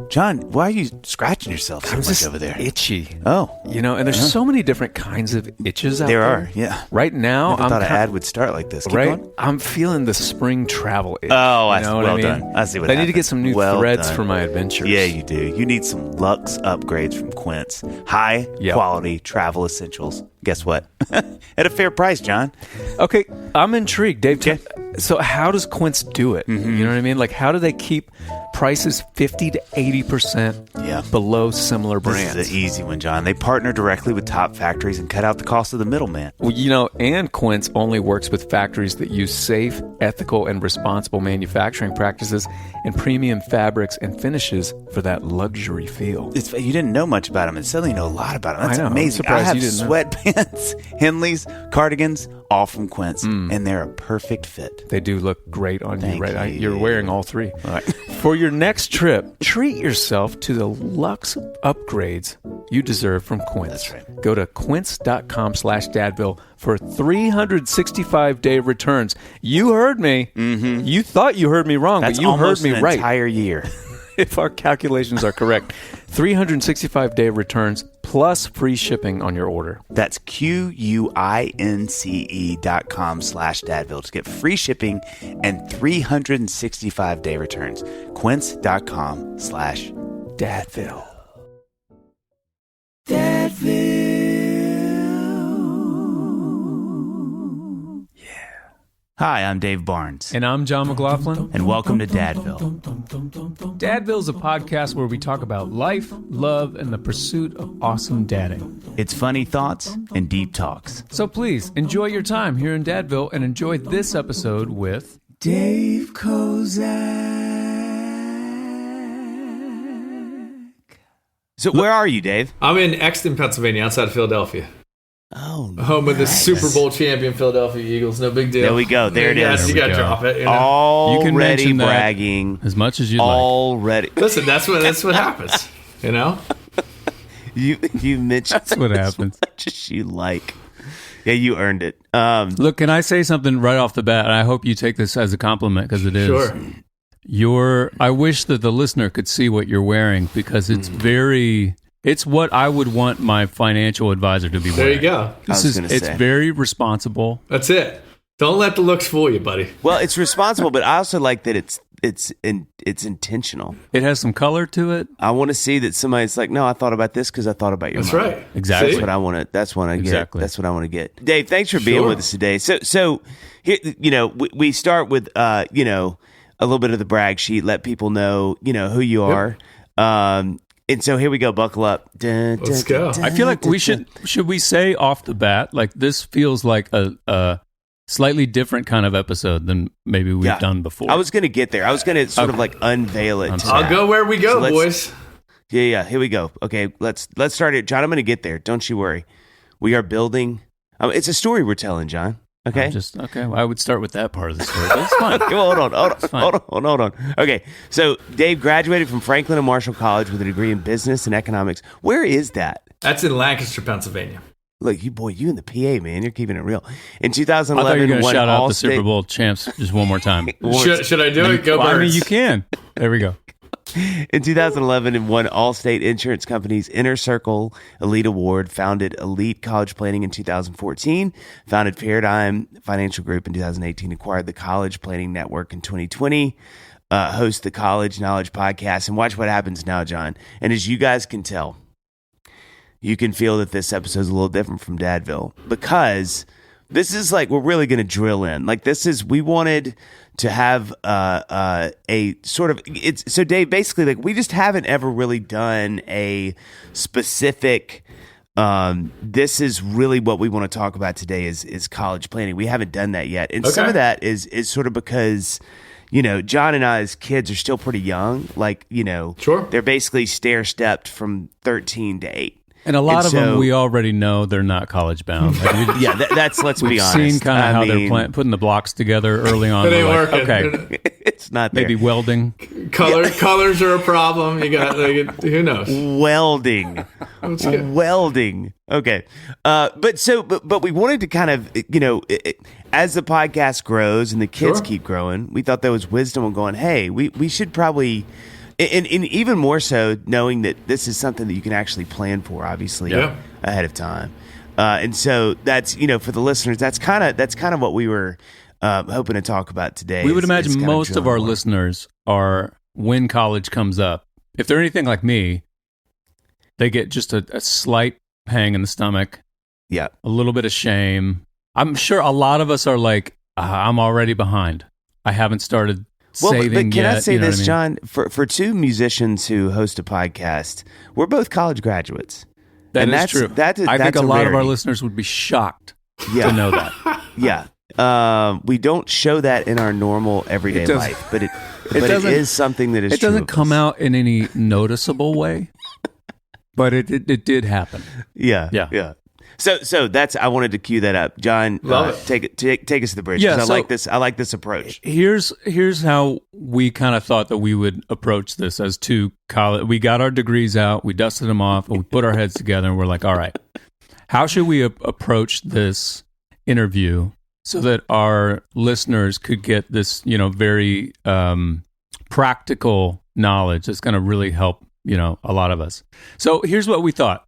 John, why are you scratching yourself so I'm much just over there? itchy. Oh. And there's so many different kinds of itches out there. There are, yeah. Right now, I thought an ad would start like this. Keep going. I'm feeling the spring travel itch. Oh, you know well what I mean? done. I see what I happened. need to get some new threads for my adventures. Yeah, you do. You need some luxe upgrades from Quince. High quality travel essentials. Guess what? At a fair price, John. Okay, I'm intrigued, Dave. So how does Quince do it? You know what I mean? Like, how do they keep prices 50 to 80% below similar brands? This is an easy one, John. They partner directly with top factories and cut out the cost of the middleman. Well, and Quince only works with factories that use safe, ethical, and responsible manufacturing practices and premium fabrics and finishes for that luxury feel. You didn't know much about them, and suddenly you know a lot about them. That's I know. amazing. I have sweatpants, Henleys, cardigans, all from Quince, and they're a perfect fit. They do look great on you, right? you. You're wearing all three. All right. For your next trip, treat yourself to the luxe upgrades you deserve from Quince. That's right. Go to quince.com/dadville for 365-day returns. You heard me. Mm-hmm. You thought you heard me wrong, but you heard me right. That's almost an entire year. If our calculations are correct, 365-day returns plus free shipping on your order. That's QUINCE.com/Dadville to get free shipping and 365-day returns. Quince.com/Dadville. Dadville. Hi, I'm Dave Barnes. And I'm John McLaughlin. And welcome to Dadville. Dadville's a podcast where we talk about life, love, and the pursuit of awesome dadding. It's funny thoughts and deep talks. So please, enjoy your time here in Dadville and enjoy this episode with Dave Kozak. So where are you, Dave? I'm in Exton, Pennsylvania, outside of Philadelphia. Oh, home of the Super Bowl champion Philadelphia Eagles. No big deal. There we go. There it is. You got to drop it. Already you can mention bragging as much as you already. Listen, that's what happens. You know. You mentioned that's what happens. As much as you like. Yeah, you earned it. Look, can I say something right off the bat? And I hope you take this as a compliment because it is. Sure. I wish that the listener could see what you're wearing because it's it's what I would want my financial advisor to be wearing. There you go. It's very responsible. That's it. Don't let the looks fool you, buddy. Well, it's responsible, but I also like that it's intentional. It has some color to it. I want to see that somebody's like, no, I thought about this because I thought about your That's mom. right. Exactly. That's what I want to. That's what I get. Exactly. That's what I want to get. Dave, thanks for being with us today. So here, we start with a little bit of the brag sheet. Let people know, who you are. And so here we go. Buckle up. Let's go. I feel like we should we say off the bat, like this feels like a slightly different kind of episode than maybe we've done before. I was going to get there. I was going to sort of like unveil it. I'll go where we go, boys. Yeah. Here we go. Okay, let's start it. John, I'm going to get there. Don't you worry. We are building. It's a story we're telling, John. Okay. Well, I would start with that part of the story. But it's fine. Hold on. Okay. So Dave graduated from Franklin and Marshall College with a degree in business and economics. Where is that? That's in Lancaster, Pennsylvania. Look, you in the PA, man. You're keeping it real. In 2011, I thought you were going to shout out the All-State- Super Bowl champs just one more time. Should I do it? Go Birds. I mean, Birds. you can. There we go. In 2011, and won All-State Insurance Company's Inner Circle Elite Award, founded Elite College Planning in 2014, founded Paradigm Financial Group in 2018, acquired the College Planning Network in 2020, host the College Knowledge Podcast, and watch what happens now, John. And as you guys can tell, you can feel that this episode is a little different from Dadville because this is like, we're really going to drill in. Like we wanted to have a sort of, so Dave, basically, like we just haven't ever really done a specific, this is really what we want to talk about today is college planning. We haven't done that yet. And some of that is sort of because, John and I as kids are still pretty young. Like, Sure. They're basically stair-stepped from 13 to 8. And a lot of them, we already know they're not college bound. Like that's let's be honest. We've seen kind of how they're putting the blocks together early on. It ain't working. Okay, it's not there. Maybe welding. Colors are a problem. You got who knows? Welding. Okay. But we wanted to kind of, as the podcast grows and the kids keep growing, we thought there was wisdom in going, hey, we should probably And even more so knowing that this is something that you can actually plan for, obviously, ahead of time. And so that's, for the listeners, that's kind of what we were hoping to talk about today. We would imagine most of our listeners are, when college comes up, if they're anything like me, they get just a slight pang in the stomach, a little bit of shame. I'm sure a lot of us are like, I'm already behind. I haven't started saving but can yet. I say this, what I mean? John? For two musicians who host a podcast, we're both college graduates. That's true. I think a lot of our listeners would be shocked to know that. We don't show that in our normal everyday life, but it is something that is It true doesn't come out in any noticeable way, but it did happen. Yeah. So that's, I wanted to cue that up. John, take us to the bridge. Yeah, I like this approach. Here's how we kind of thought that we would approach this as two college. We got our degrees out, we dusted them off, and we put our heads together, and we're like, all right, how should we approach this interview so that our listeners could get this, very practical knowledge that's going to really help, a lot of us. So here's what we thought.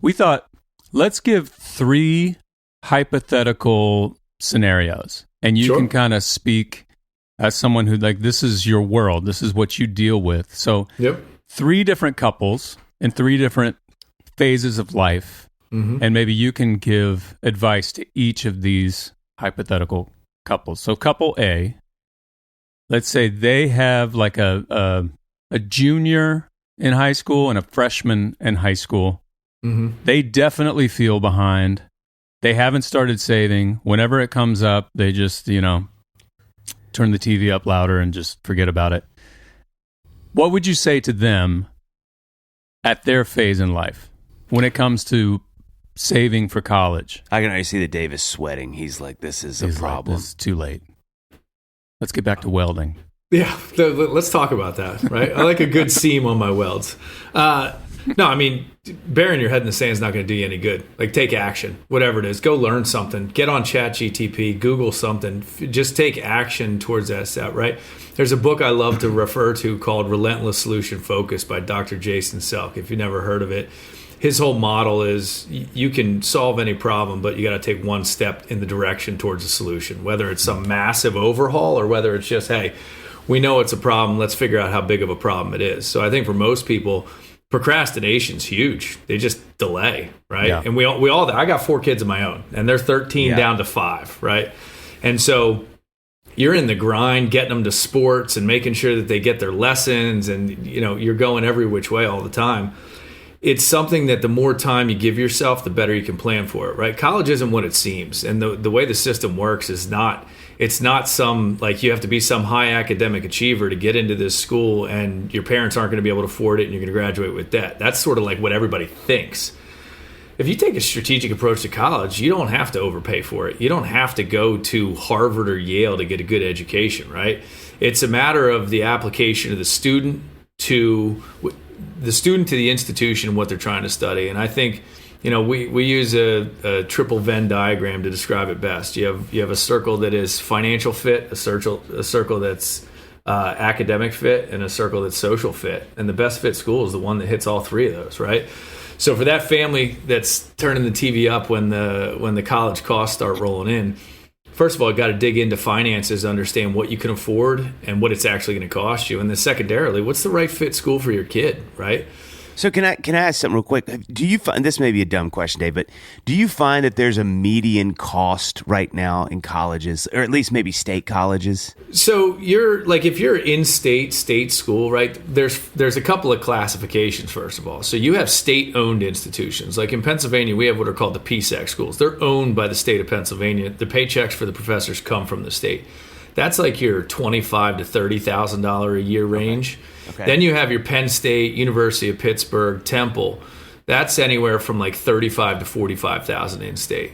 We thought, let's give 3 hypothetical scenarios, and you can kind of speak as someone who, like, this is your world. This is what you deal with. So 3 different couples in 3 different phases of life, and maybe you can give advice to each of these hypothetical couples. So couple A, let's say they have like a junior in high school and a freshman in high school. They definitely feel behind. They haven't started saving. Whenever it comes up, they just, turn the TV up louder and just forget about it. What would you say to them at their phase in life when it comes to saving for college? I can already see that Dave is sweating. He's like, this is a problem. Like, this is too late. Let's get back to welding. Yeah, let's talk about that, right? I like a good seam on my welds. No, I mean, burying your head in the sand is not going to do you any good. Like, take action, whatever it is. Go learn something. Get on ChatGTP, Google something. Just take action towards that step, right? There's a book I love to refer to called Relentless Solution Focus by Dr. Jason Selk, if you've never heard of it. His whole model is you can solve any problem, but you got to take one step in the direction towards a solution, whether it's some massive overhaul or whether it's just, hey, we know it's a problem. Let's figure out how big of a problem it is. So I think for most people, procrastination's huge. They just delay, right? Yeah. And we all. I got 4 kids of my own, and they're 13 down to 5, right? And so you're in the grind, getting them to sports and making sure that they get their lessons, and you're going every which way all the time. It's something that the more time you give yourself, the better you can plan for it, right? College isn't what it seems, and the way the system works is not. It's not some, like, you have to be some high academic achiever to get into this school, and your parents aren't going to be able to afford it, and you're going to graduate with debt. That's sort of like what everybody thinks. If you take a strategic approach to college, you don't have to overpay for it. You don't have to go to Harvard or Yale to get a good education, right? It's a matter of the application of the student to the institution and what they're trying to study. And I think, we use a triple Venn diagram to describe it best. You have a circle that is financial fit, a circle that's academic fit, and a circle that's social fit. And the best fit school is the one that hits all 3 of those, right? So for that family that's turning the TV up when the college costs start rolling in, first of all, you got to dig into finances, understand what you can afford and what it's actually going to cost you. And then secondarily, what's the right fit school for your kid, right? So can I ask something real quick? Do you find, this may be a dumb question, Dave, but do you find that there's a median cost right now in colleges, or at least maybe state colleges? So you're like, if you're in state school, right, there's a couple of classifications, first of all. So you have state-owned institutions. Like in Pennsylvania, we have what are called the PSEC schools. They're owned by the state of Pennsylvania. The paychecks for the professors come from the state. That's like your $25,000 to $30,000 a year range. Okay. Then you have your Penn State, University of Pittsburgh, Temple. That's anywhere from like $35,000 to $45,000 in state.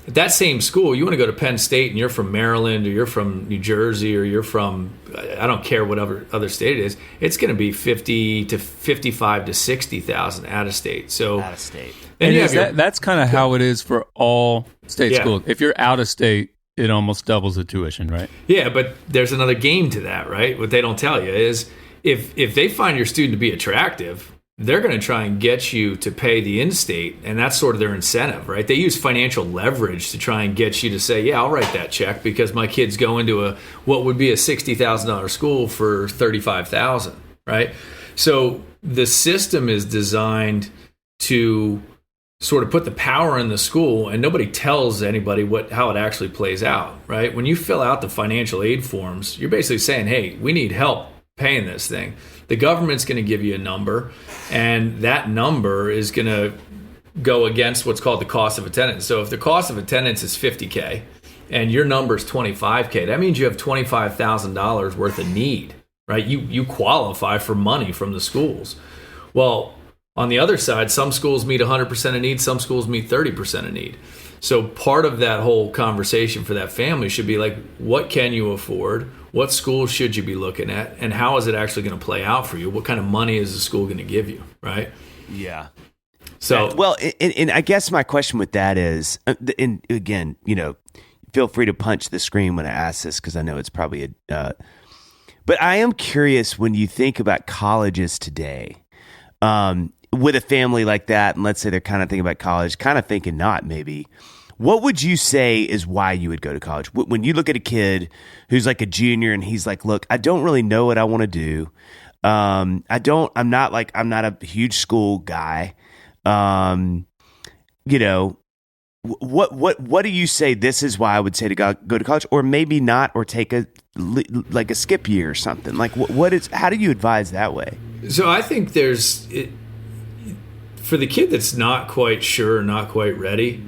At that same school, you want to go to Penn State and you're from Maryland or you're from New Jersey or you're from, I don't care what other state it is, it's going to be $50,000 to $55,000 to $60,000 out of state. So out of state. And that's kind of how it is for all state schools. If you're out of state, it almost doubles the tuition, right? Yeah, but there's another game to that, right? What they don't tell you is if they find your student to be attractive, they're going to try and get you to pay the in-state, and that's sort of their incentive, right? They use financial leverage to try and get you to say, yeah, I'll write that check because my kids go into what would be a $60,000 school for $35,000, right? So the system is designed to sort of put the power in the school, and nobody tells anybody how it actually plays out, right? When you fill out the financial aid forms, you're basically saying, hey, we need help paying this thing. The government's going to give you a number, and that number is going to go against what's called the cost of attendance. So if the cost of attendance is $50K and your number is $25K, that means you have $25,000 worth of need, right? You qualify for money from the schools. Well, on the other side, some schools meet 100% of need, some schools meet 30% of need. So part of that whole conversation for that family should be like, what can you afford? What schools should you be looking at? And how is it actually going to play out for you? What kind of money is the school going to give you, right? Yeah. So, well, and I guess my question with that is, and again, feel free to punch the screen when I ask this because I know it's probably but I am curious when you think about colleges today, with a family like that, and let's say they're kind of thinking about college, kind of thinking not maybe. What would you say is why you would go to college? When you look at a kid who's like a junior and he's like, look, I don't really know what I want to do. I'm not a huge school guy. What do you say this is why I would say to go to college, or maybe not, or take a skip year or something? Like how do you advise that way? So I think for the kid that's not quite sure, not quite ready,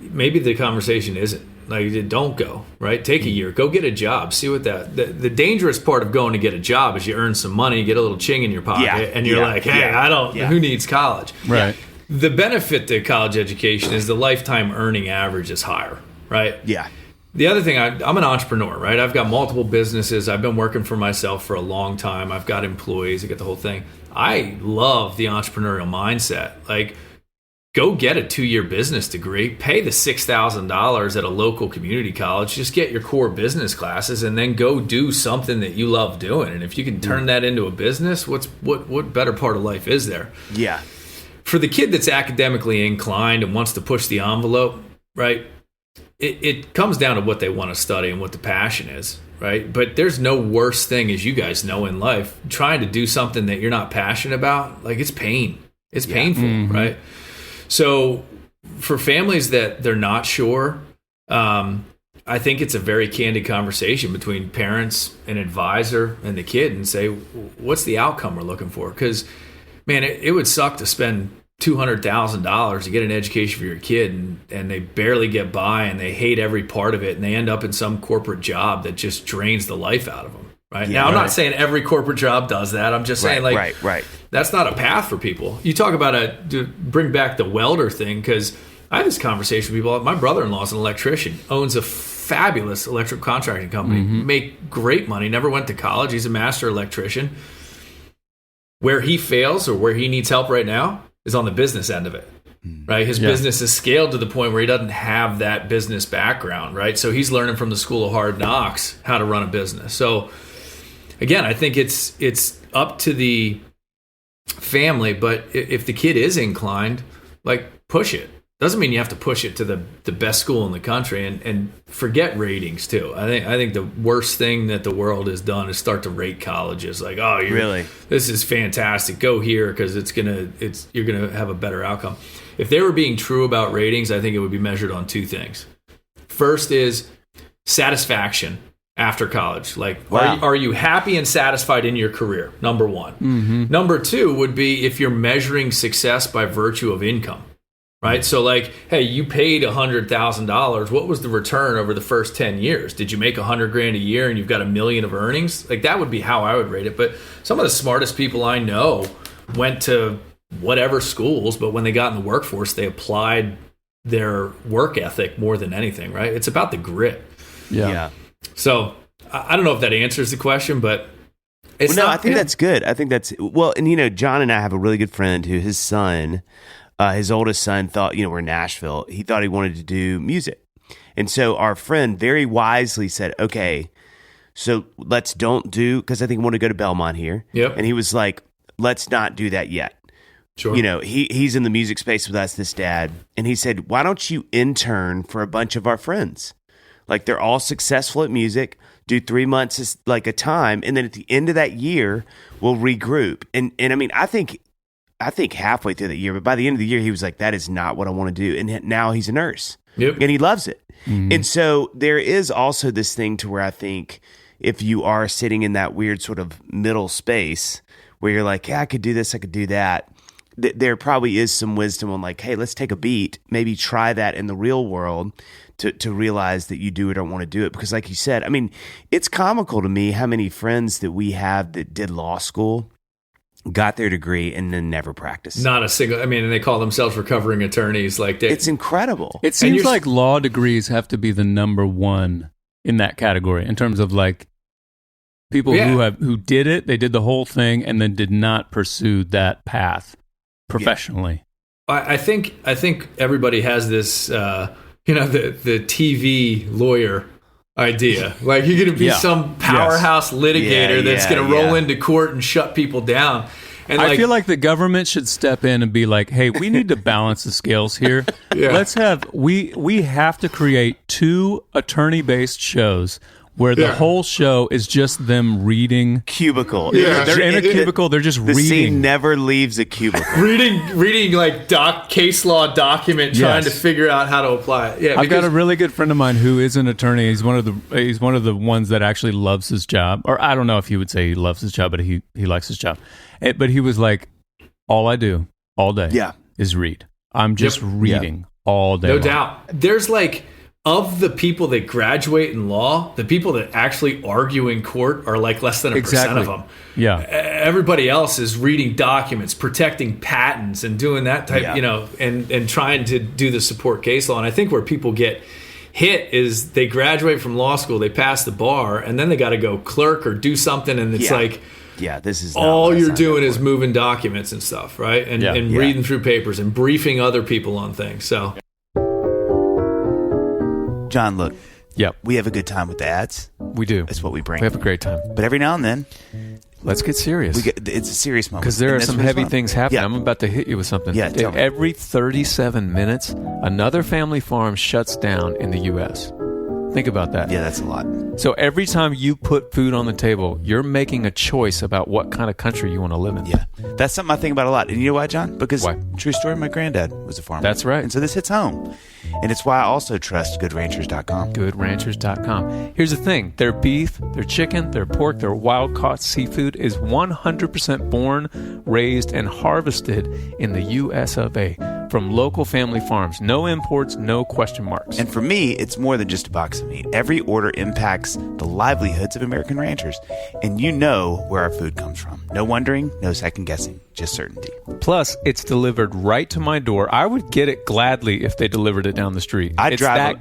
maybe the conversation isn't like, don't go, right? Take a year, go get a job, see what the dangerous part of going to get a job is you earn some money, you get a little ching in your pocket, and you're like, hey, who needs college? Right. The benefit to college education is the lifetime earning average is higher, right? Yeah. The other thing, I'm an entrepreneur, right? I've got multiple businesses. I've been working for myself for a long time. I've got employees. I get the whole thing. I love the entrepreneurial mindset. Like, go get a 2-year business degree, pay the $6,000 at a local community college, just get your core business classes, and then go do something that you love doing. And if you can turn that into a business, what better part of life is there? Yeah. For the kid that's academically inclined and wants to push the envelope, right, it comes down to what they want to study and what the passion is, right? But there's no worse thing, as you guys know in life, trying to do something that you're not passionate about. Like, it's pain. It's painful, right? So for families that they're not sure, I think it's a very candid conversation between parents and advisor and the kid and say, what's the outcome we're looking for? Because, man, it would suck to spend $200,000 to get an education for your kid and they barely get by and they hate every part of it and they end up in some corporate job that just drains the life out of them. Right. Yeah, now, I'm not saying every corporate job does that. I'm just saying, that's not a path for people. You talk about to bring back the welder thing, because I had this conversation with people. My brother-in-law is an electrician, owns a fabulous electrical contracting company, make great money, never went to college. He's a master electrician. Where he fails or where he needs help right now is on the business end of it. Right, his business is scaled to the point where he doesn't have that business background. Right, so he's learning from the school of hard knocks how to run a business. So, again, I think it's up to the family, but if the kid is inclined, like, push it. Doesn't mean you have to push it to the best school in the country, and forget ratings too. I think the worst thing that the world has done is start to rate colleges. Like, oh, this is fantastic. Go here because you're gonna have a better outcome. If they were being true about ratings, I think it would be measured on 2 things. First is satisfaction after college. Like, are you happy and satisfied in your career? Number 1. Number 2 would be if you're measuring success by virtue of income. Right. So, like, hey, you paid $100,000. What was the return over the first 10 years? Did you make $100,000 a year and you've got $1 million of earnings? Like, that would be how I would rate it. But some of the smartest people I know went to whatever schools, but when they got in the workforce, they applied their work ethic more than anything. Right. It's about the grit. Yeah. So I don't know if that answers the question, but I think that's good. I think that's and John and I have a really good friend who his son. His oldest son thought, we're in Nashville. He thought he wanted to do music. And so our friend very wisely said, okay, So don't do, because I think I want to go to Belmont here. Yep. And he was like, let's not do that yet. Sure. You know, he's in the music space with us, this dad. And he said, why don't you intern for a bunch of our friends? Like, they're all successful at music. Do 3 months as like a time. And then at the end of that year, we'll regroup. And I mean, I think halfway through the year, but by the end of the year, he was like, that is not what I want to do. And now he's a nurse. Yep. And he loves it. Mm-hmm. And so there is also this thing to where I think if you are sitting in that weird sort of middle space where you're like, yeah, I could do this, I could do that. There probably is some wisdom on like, hey, let's take a beat, maybe try that in the real world to realize that you do or don't want to do it. Because like you said, I mean, it's comical to me how many friends that we have that did law school, got their degree, and then never practiced. Not a single, I mean, and they call themselves recovering attorneys. Like it's incredible. It seems like law degrees have to be the number one in that category in terms of like people who did it, they did the whole thing and then did not pursue that path professionally. Yeah. I think everybody has this, the TV lawyer idea. Like, you're going to be some powerhouse litigator that's going to roll into court and shut people down. And I feel like the government should step in and be like, hey, we need to balance the scales here. Let's have, we have to create 2 attorney-based shows where the whole show is just them reading. Cubicle. Yeah. They're in a cubicle. They're just reading. The scene never leaves a cubicle. reading like case law document, trying to figure out how to apply it. Yeah, I've got a really good friend of mine who is an attorney. He's one of the ones that actually loves his job. Or I don't know if he would say he loves his job, but he likes his job. But he was like, all I do all day is read. I'm just reading all day. No long. doubt. There's like, of the people that graduate in law, the people that actually argue in court are like less than 1% of them. Yeah. Everybody else is reading documents, protecting patents, and doing that type, and trying to do the support case law. And I think where people get hit is they graduate from law school, they pass the bar, and then they got to go clerk or do something, and it's like, this is all you're doing is moving documents and stuff, right? And reading through papers and briefing other people on things. So. John, look. Yep. We have a good time with the ads. We do. That's what we bring. We have a great time. But every now and then, let's get serious. It's a serious moment. Because there are some heavy things happening. I'm about to hit you with something. Yeah, tell me. Every 37 minutes, another family farm shuts down in the U.S. Think about that. Yeah, that's a lot. So every time you put food on the table, you're making a choice about what kind of country you want to live in. Yeah. That's something I think about a lot. And you know why, John? Because, true story, my granddad was a farmer. That's right. And so this hits home. And it's why I also trust GoodRanchers.com. GoodRanchers.com. Here's the thing. Their beef, their chicken, their pork, their wild-caught seafood is 100% born, raised, and harvested in the U.S. of A. from local family farms. No imports, no question marks. And for me, it's more than just a box of meat. Every order impacts the livelihoods of American ranchers. And you know where our food comes from. No wondering, no second guessing, just certainty. Plus, it's delivered right to my door. I would get it gladly if they delivered it down the street. I'd drive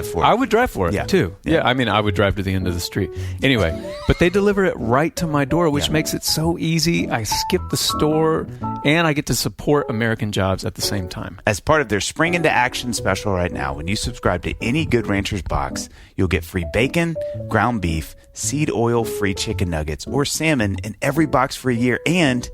for it. I would drive for it, too. Yeah, I mean, I would drive to the end of the street. Anyway, but they deliver it right to my door, which makes it so easy. I skip the store, and I get to support American jobs at the same time. As part of their Spring into Action special right now, when you subscribe to any Good Ranchers box, you'll get free bacon, ground beef, seed oil-free chicken nuggets, or salmon in every box for a year. And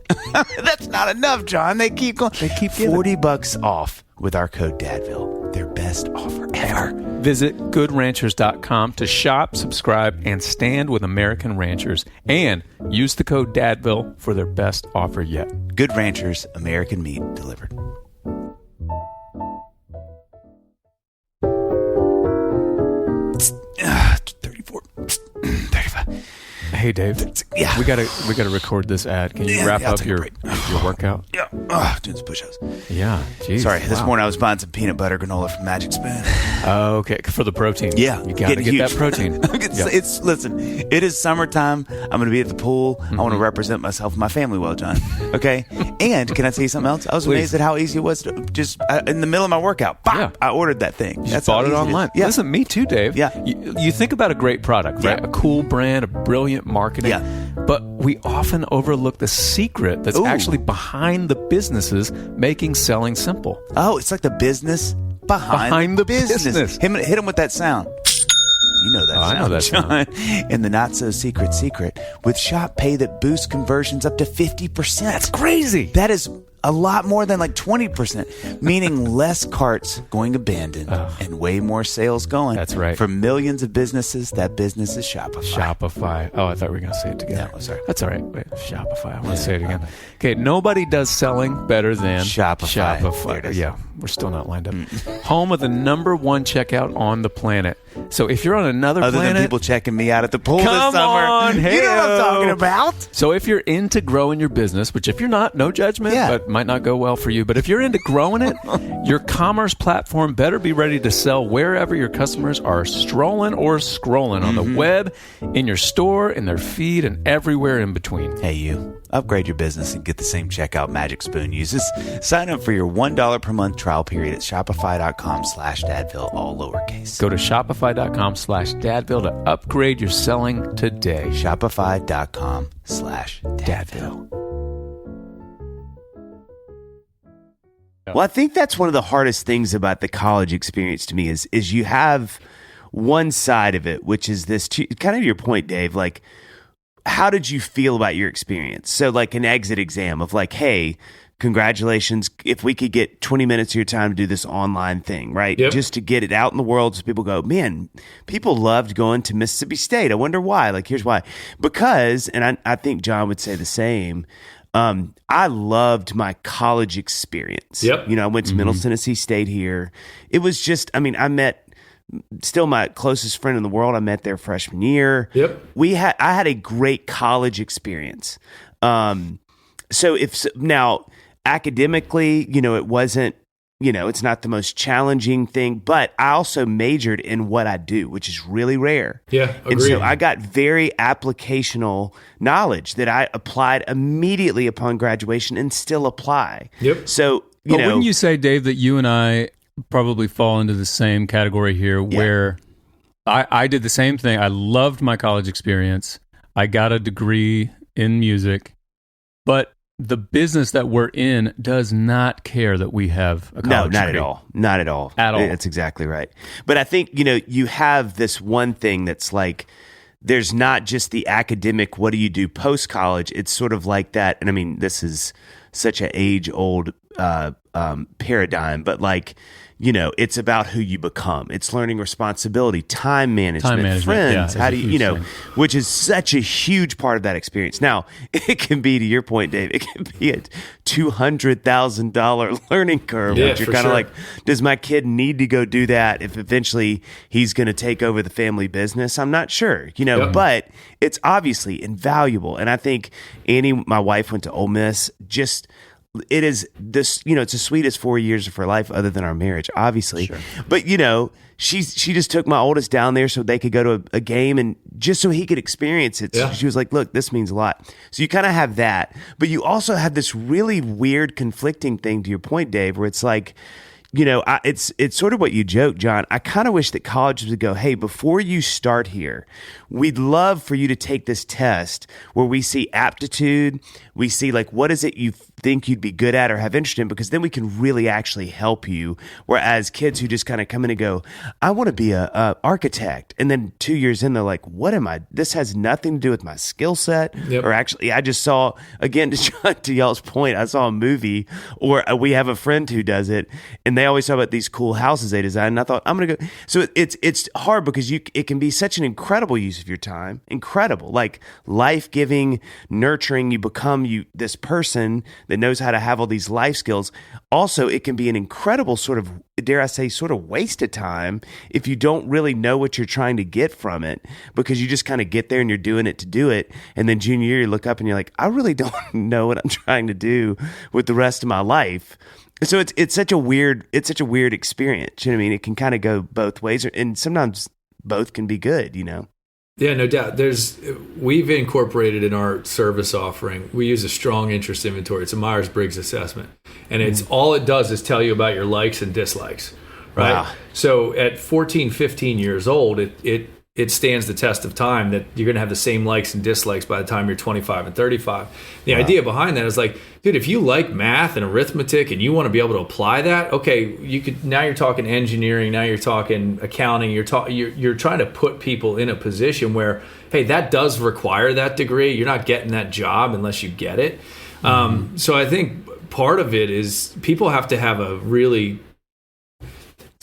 that's not enough, John. They keep going. They keep $40 off with our code DADVILLE. Their best offer ever. Visit GoodRanchers.com to shop, subscribe, and stand with American ranchers. And use the code DADVILLE for their best offer yet. Good Ranchers, American meat delivered. Hey Dave, we gotta record this ad. Can you wrap up your workout? Yeah, doing some push-ups. Yeah, geez. Sorry, this morning I was buying some peanut butter granola from Magic Spoon. Okay, for the protein. Yeah, you gotta get that protein. Listen, it is summertime. I'm going to be at the pool. I want to represent myself and my family well, John. Okay, and can I tell you something else? I was amazed at how easy it was to just in the middle of my workout. I ordered that thing. That's bought it online. Yeah. Listen, me too, Dave. Yeah, you think about a great product, right? A cool brand, a brilliant marketing. Yeah. But we often overlook the secret that's actually behind the businesses making selling simple. Oh, it's like the business behind the business. Hit him with that sound. You know that I know that John. sound. And the not-so-secret secret, with Shop Pay that boosts conversions up to 50%. That's crazy. That is a lot more than like 20%, meaning less carts going abandoned and way more sales going. That's right. For millions of businesses, that business is Shopify. Shopify. Oh, I thought we were going to say it together. No, sorry. That's all right. Wait, Shopify. I want to say it again. Okay, nobody does selling better than Shopify. There it is. Yeah, we're still not lined up. Home of the number one checkout on the planet. So if you're on another Other planet, than people checking me out at the pool this come summer. on, you know what I'm talking about. So if you're into growing your business, which if you're not, no judgment, but might not go well for you. But if you're into growing it, your commerce platform better be ready to sell wherever your customers are strolling or scrolling on the web, in your store, in their feed, and everywhere in between. Hey, you. Upgrade your business and get the same checkout Magic Spoon uses. Sign up for your $1 per month trial period at shopify.com/dadville, all lowercase. Go to shopify.com/dadville to upgrade your selling today. Shopify.com/dadville. Well, I think that's one of the hardest things about the college experience to me is you have one side of it, which is this kind of your point, Dave, like, how did you feel about your experience? So like an exit exam of like, hey, congratulations. If we could get 20 minutes of your time to do this online thing, right? Yep. Just to get it out in the world so people go, man, people loved going to Mississippi State. I wonder why. Like, here's why. Because, and I think John would say the same, I loved my college experience. Yep. You know, I went to Middle Tennessee State here. It was just, I mean, I met still my closest friend in the world. I met there freshman year. Yep. I had a great college experience. So now academically, you know, it wasn't, you know, it's not the most challenging thing, but I also majored in what I do, which is really rare. Yeah, agreed. And so I got very applicational knowledge that I applied immediately upon graduation and still apply. Yep. So, But wouldn't you say, Dave, that you and I probably fall into the same category here where I did the same thing. I loved my college experience. I got a degree in music, but the business that we're in does not care that we have a college degree. at all. Not at all. At all. That's exactly right. But I think, you know, you have this one thing that's like, there's not just the academic, what do you do post-college? It's sort of like that. And I mean, this is such an age-old paradigm, but like, you know, it's about who you become. It's learning responsibility, time management, friends. How do you, you know, which is such a huge part of that experience. Now, it can be, to your point, Dave, it can be a $200,000 learning curve. Yeah, which you're for kind of sure. like, does my kid need to go do that if eventually he's going to take over the family business? I'm not sure, you know, but it's obviously invaluable. And I think Annie, my wife, went to Ole Miss. It is this, you know, it's the sweetest 4 years of her life other than our marriage, obviously. Sure. But, you know, she just took my oldest down there so they could go to a game and just so he could experience it. So she was like, look, this means a lot. So you kind of have that. But you also have this really weird conflicting thing, to your point, Dave, where it's like, you know, it's sort of what you joke, John. I kind of wish that colleges would go, hey, before you start here, we'd love for you to take this test where we see aptitude, we see like what is it you think you'd be good at or have interest in, because then we can really actually help you. Whereas kids who just kind of come in and go, I want to be a architect, and then 2 years in, they're like, what am I? This has nothing to do with my skill set. Or actually, I just saw, again, to y'all's point, I saw a movie, or we have a friend who does it, and they always talk about these cool houses they design. And I thought, I'm gonna go. So it's hard because it can be such an incredible use of your time, incredible, like life-giving, nurturing. You become this person that knows how to have all these life skills. Also, it can be an incredible sort of, dare I say, sort of waste of time if you don't really know what you're trying to get from it, because you just kind of get there and you're doing it to do it. And then junior year, you look up and you're like, I really don't know what I'm trying to do with the rest of my life. So it's such a weird experience. You know what I mean? It can kind of go both ways, and sometimes both can be good, you know? Yeah, no doubt. We've incorporated in our service offering, we use a strong interest inventory. It's a Myers-Briggs assessment. And it's all it does is tell you about your likes and dislikes, right? Wow. So at 14, 15 years old, it it stands the test of time that you're going to have the same likes and dislikes by the time you're 25 and 35. The idea behind that is like, dude, if you like math and arithmetic and you want to be able to apply that, okay, now you're talking engineering, now you're talking accounting, you're trying to put people in a position where, hey, that does require that degree. You're not getting that job unless you get it. So I think part of it is people have to have a really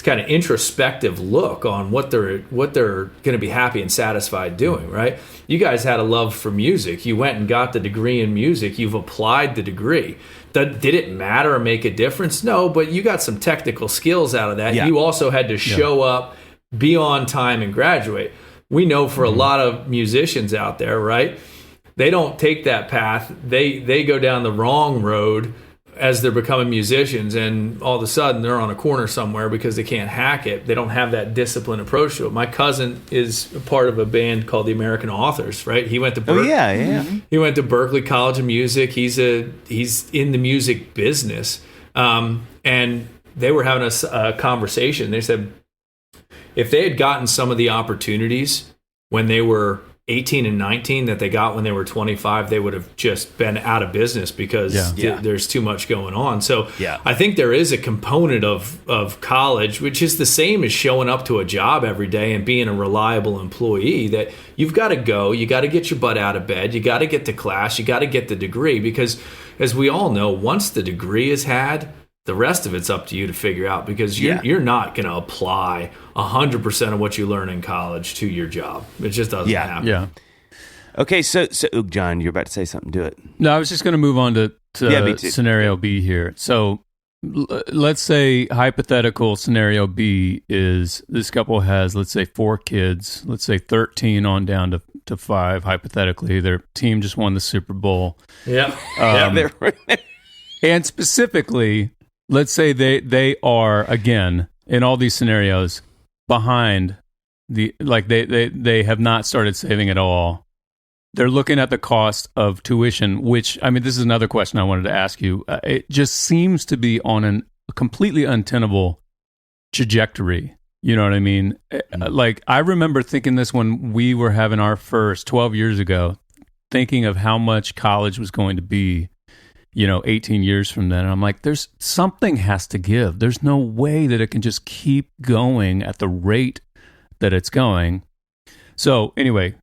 kind of introspective look on what they're going to be happy and satisfied doing, right? You guys had a love for music. You went and got the degree in music. You've applied the degree. Did it matter or make a difference? No, but you got some technical skills out of that. Yeah. You also had to show up, be on time, and graduate. We know for a lot of musicians out there, right? They don't take that path. They go down the wrong road as they're becoming musicians, and all of a sudden they're on a corner somewhere because they can't hack it. They don't have that disciplined approach to it. My cousin is a part of a band called the American Authors, right? He went to He went to Berklee College of Music. He's in the music business, and they were having a conversation. They said if they had gotten some of the opportunities when they were 18 and 19 that they got when they were 25, they would have just been out of business because there's too much going on. So I think there is a component of college, which is the same as showing up to a job every day and being a reliable employee, that you've got to go, you got to get your butt out of bed, you got to get to class, you got to get the degree, because as we all know, once the degree is had, the rest of it's up to you to figure out, because you're not going to apply 100% of what you learn in college to your job. It just doesn't happen. Yeah. Okay, so John, you're about to say something. Do it. No, I was just going to move on to scenario B here. So let's say hypothetical scenario B is this couple has, let's say, 4 kids, let's say 13 on down to 5, hypothetically. Their team just won the Super Bowl. Yeah. And specifically, let's say they are, again, in all these scenarios, behind they have not started saving at all. They're looking at the cost of tuition, which, I mean, this is another question I wanted to ask you. It just seems to be on a completely untenable trajectory. You know what I mean? Like, I remember thinking this when we were having our first 12 years ago, thinking of how much college was going to be, 18 years from then. And I'm like, there's something has to give. There's no way that it can just keep going at the rate that it's going. So anyway,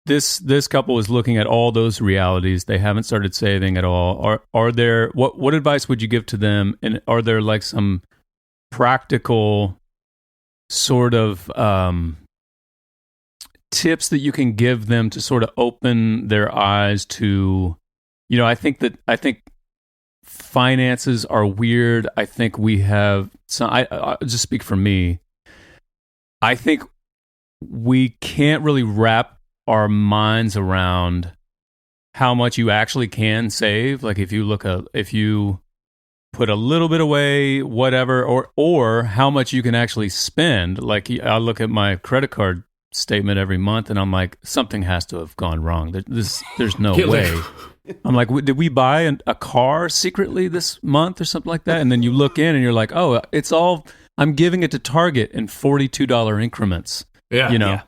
this couple is looking at all those realities. They haven't started saving at all. Are there, what advice would you give to them? And are there like some practical sort of tips that you can give them to sort of open their eyes to, I think finances are weird. I think we have some, I'll just speak for me. I think we can't really wrap our minds around how much you actually can save. Like if you put a little bit away, whatever, or how much you can actually spend. Like I look at my credit card statement every month and I'm like, something has to have gone wrong. There's no way. I'm like, did we buy a car secretly this month or something like that? And then you look in and you're like, oh, it's all, I'm giving it to Target in $42 increments. Yeah. Yeah.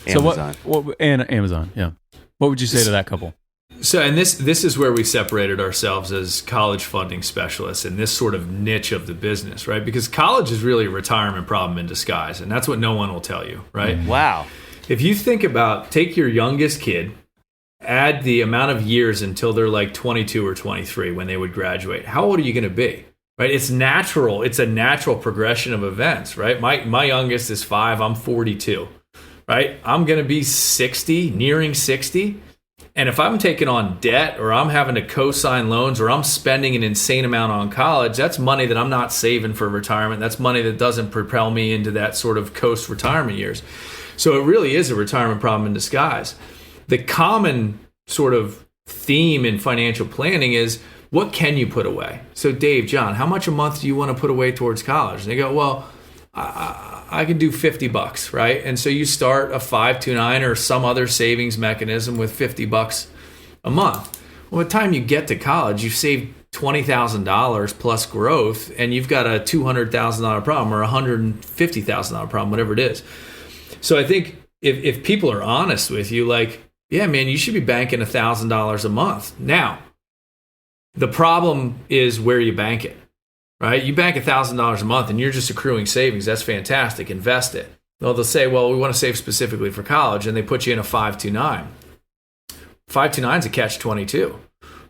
So Amazon. And Amazon. Yeah. What would you say to that couple? So, and this is where we separated ourselves as college funding specialists in this sort of niche of the business, right? Because college is really a retirement problem in disguise, and that's what no one will tell you, right? Wow. If you think about, take your youngest kid, add the amount of years until they're like 22 or 23 when they would graduate. How old are you going to be? Right? It's natural. It's a natural progression of events, right? My youngest is 5. I'm 42, right? I'm going to be 60, nearing 60. And if I'm taking on debt or I'm having to co-sign loans or I'm spending an insane amount on college, that's money that I'm not saving for retirement. That's money that doesn't propel me into that sort of post retirement years. So it really is a retirement problem in disguise. The common sort of theme in financial planning is, what can you put away? So Dave, John, how much a month do you want to put away towards college? And they go, well, I can do $50, right? And so you start a 529 or some other savings mechanism with $50 a month. Well, by the time you get to college, you've saved $20,000 plus growth, and you've got a $200,000 problem or a $150,000 problem, whatever it is. So I think if people are honest with you, like, yeah, man, you should be banking $1,000 a month. Now, the problem is where you bank it, right? You bank $1,000 a month and you're just accruing savings. That's fantastic. Invest it. Well, they'll say, well, we want to save specifically for college, and they put you in a 529. 529 is a catch-22,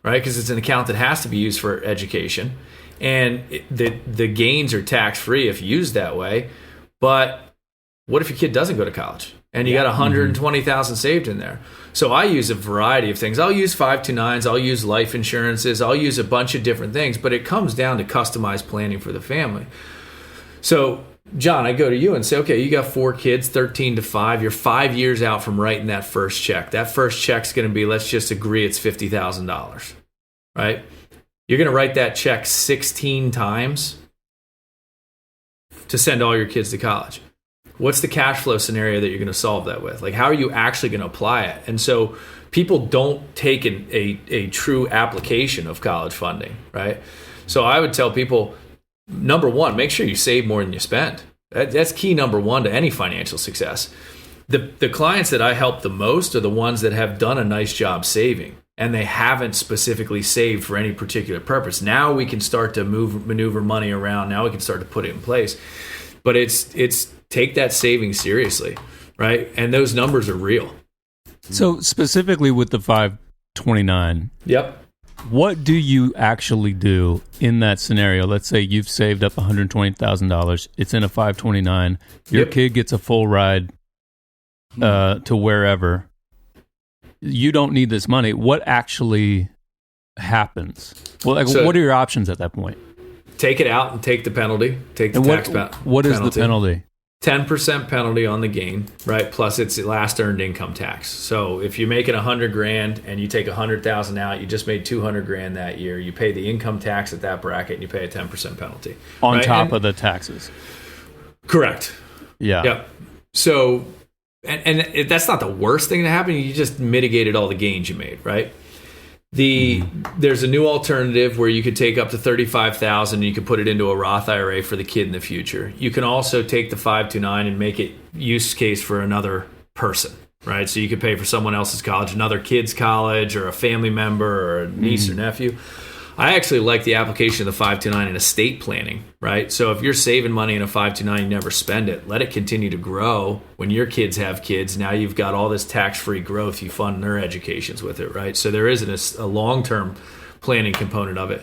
right? Because it's an account that has to be used for education, and the gains are tax-free if used that way. But what if your kid doesn't go to college and you got 120,000 saved in there? So I use a variety of things. I'll use 529s. I'll use life insurances. I'll use a bunch of different things, but it comes down to customized planning for the family. So, John, I go to you and say, okay, you got 4 kids, 13 to 5. You're 5 years out from writing that first check. That first check's going to be, let's just agree it's $50,000, right? You're going to write that check 16 times to send all your kids to college. What's the cash flow scenario that you're going to solve that with? Like, how are you actually going to apply it? And so people don't take a true application of college funding, right? So I would tell people, number one, make sure you save more than you spend. That's key number one to any financial success. The clients that I help the most are the ones that have done a nice job saving, and they haven't specifically saved for any particular purpose. Now we can start to maneuver money around. Now we can start to put it in place. But it's take that saving seriously, right? And those numbers are real. So specifically with the 529, yep. What do you actually do in that scenario? Let's say you've saved up $120,000. It's in a 529. Your kid gets a full ride to wherever. You don't need this money. What actually happens? Well, what are your options at that point? Take it out and take the penalty. Take the tax penalty. What is the penalty? 10% penalty on the gain, right? Plus it's last earned income tax. So if you're making $100,000 and you take $100,000 out, you just made $200,000 that year. You pay the income tax at that bracket, and you pay a 10% penalty on top of the taxes. Correct. Yeah. Yep. So, and that's not the worst thing to happen. You just mitigated all the gains you made, right? There's a new alternative where you could take up to $35,000 and you could put it into a Roth IRA for the kid in the future. You can also take the 529 and make it use case for another person, right? So you could pay for someone else's college, another kid's college, or a family member, or a niece or nephew. I actually like the application of the 529 in estate planning, right? So if you're saving money in a 529, you never spend it. Let it continue to grow. When your kids have kids, now you've got all this tax-free growth. You fund their educations with it, right? So there isn't a long-term planning component of it.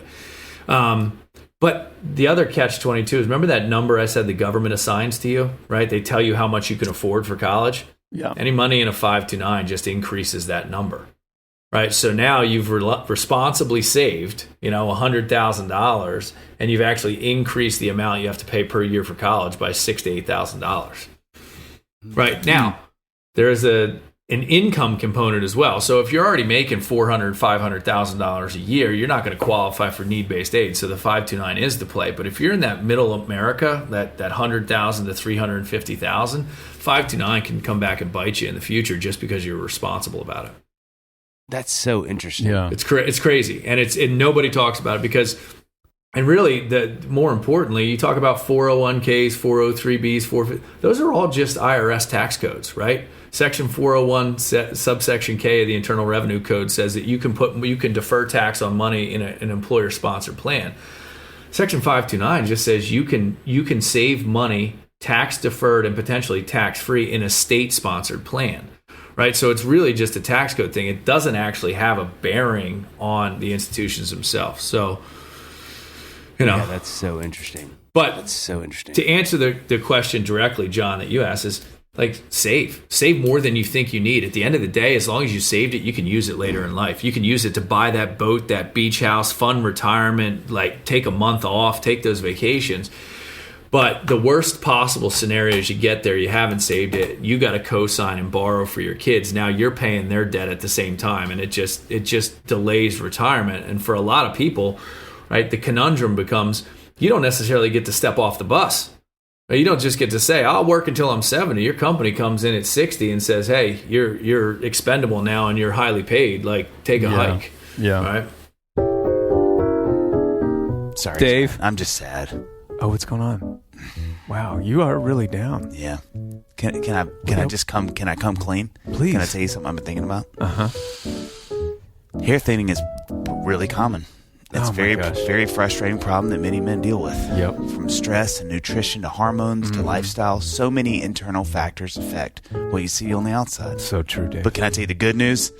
But the other catch-22 is, remember that number I said the government assigns to you, right? They tell you how much you can afford for college. Yeah. Any money in a 529 just increases that number. Right, so now you've responsibly saved, $100,000, and you've actually increased the amount you have to pay per year for college by $6,000 to $8,000. Right now, there is an income component as well. So if you're already making $400,000, $500,000 a year, you're not going to qualify for need-based aid. So the 529 is the play. But if you're in that middle America, that $100,000 to $350,000, 529 can come back and bite you in the future just because you're responsible about it. That's so interesting. Yeah, it's crazy, and nobody talks about it because, and really, more importantly, you talk about 401ks, 403bs, those are all just IRS tax codes, right? Section 401 subsection K of the Internal Revenue Code says that you can defer tax on money in an employer-sponsored plan. Section 529 just says you can save money tax deferred and potentially tax free in a state-sponsored plan. Right, so it's really just a tax code thing. It doesn't actually have a bearing on the institutions themselves. So, yeah, that's so interesting. But that's so interesting. To answer the question directly, John, that you asked is save more than you think you need. At the end of the day, as long as you saved it, you can use it later in life. You can use it to buy that boat, that beach house, fund retirement, take a month off, take those vacations. But the worst possible scenario is you get there, you haven't saved it, you got to co-sign and borrow for your kids. Now you're paying their debt at the same time, and it just delays retirement. And for a lot of people, right, the conundrum becomes you don't necessarily get to step off the bus. You don't just get to say, I'll work until I'm 70. Your company comes in at 60 and says, hey, you're expendable now and you're highly paid. Take a hike. Yeah. Right? Sorry, Dave. I'm just sad. Oh, what's going on? Wow, you are really down. Yeah. Can I just come? Can I come clean? Please. Can I tell you something I've been thinking about? Uh-huh. Hair thinning is really common. It's very frustrating problem that many men deal with. Yep. From stress and nutrition to hormones to lifestyle, so many internal factors affect what you see on the outside. So true, Dave. But can I tell you the good news?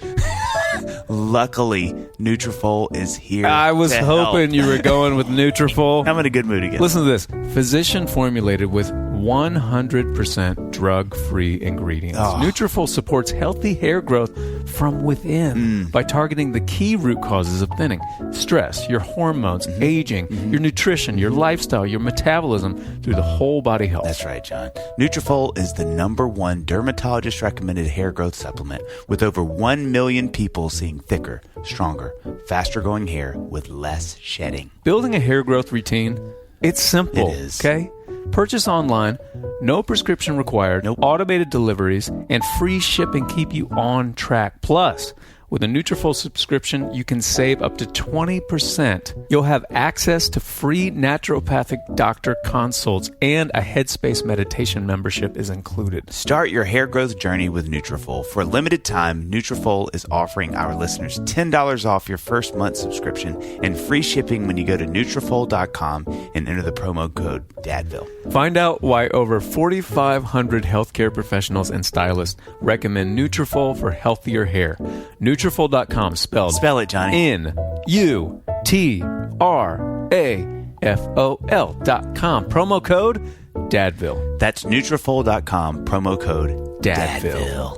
Luckily, Nutrafol is here. I was hoping you were going with Nutrafol. I'm in a good mood again. Listen to this. Physician formulated with 100% drug-free ingredients. Nutrafol supports healthy hair growth from within by targeting the key root causes of thinning: stress, your hormones, aging, your nutrition, your lifestyle, your metabolism, through the whole body health. That's right, John. Nutrafol is the #1 dermatologist-recommended hair growth supplement, with over 1 million people seeing thicker, stronger, faster-growing hair with less shedding. Building a hair growth routine, it's simple. It is. Okay? Purchase online, no prescription required, automated deliveries, and free shipping keep you on track. Plus, with a Nutrafol subscription, you can save up to 20%. You'll have access to free naturopathic doctor consults, and a Headspace meditation membership is included. Start your hair growth journey with Nutrafol. For a limited time, Nutrafol is offering our listeners $10 off your first month subscription and free shipping when you go to Nutrafol.com and enter the promo code DADVILLE. Find out why over 4,500 healthcare professionals and stylists recommend Nutrafol for healthier hair. Nutrafol.com, spelled Spell it, Johnny. Nutrafol.com. Promo code DADVILLE. That's Nutrafol.com, promo code DADVILLE.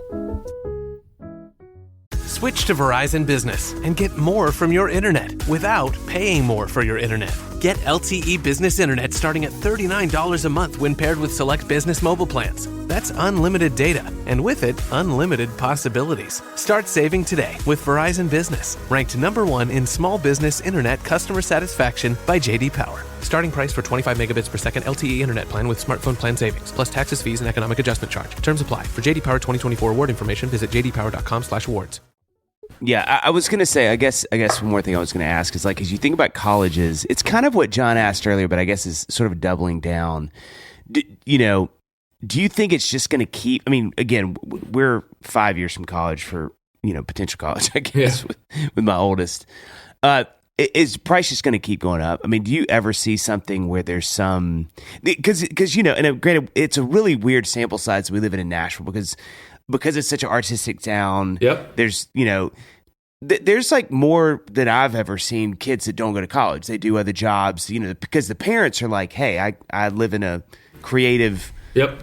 Switch to Verizon Business and get more from your internet without paying more for your internet. Get LTE Business Internet starting at $39 a month when paired with select business mobile plans. That's unlimited data, and with it, unlimited possibilities. Start saving today with Verizon Business, ranked #1 in small business internet customer satisfaction by J.D. Power. Starting price for 25 megabits per second LTE internet plan with smartphone plan savings, plus taxes, fees, and economic adjustment charge. Terms apply. For J.D. Power 2024 award information, visit jdpower.com/awards. Yeah, I was going to say, I guess one more thing I was going to ask is, like, as you think about colleges, it's kind of what John asked earlier, but I guess is sort of doubling down. Do you think it's just going to keep, I mean, again, we're 5 years from college for, potential college, I guess, with my oldest. Is price just going to keep going up? I mean, do you ever see something where there's some, because and granted, it's a really weird sample size we live in Nashville because it's such an artistic town. Yep. There's, there's like more than I've ever seen kids that don't go to college. They do other jobs, because the parents are like, hey, I live in a creative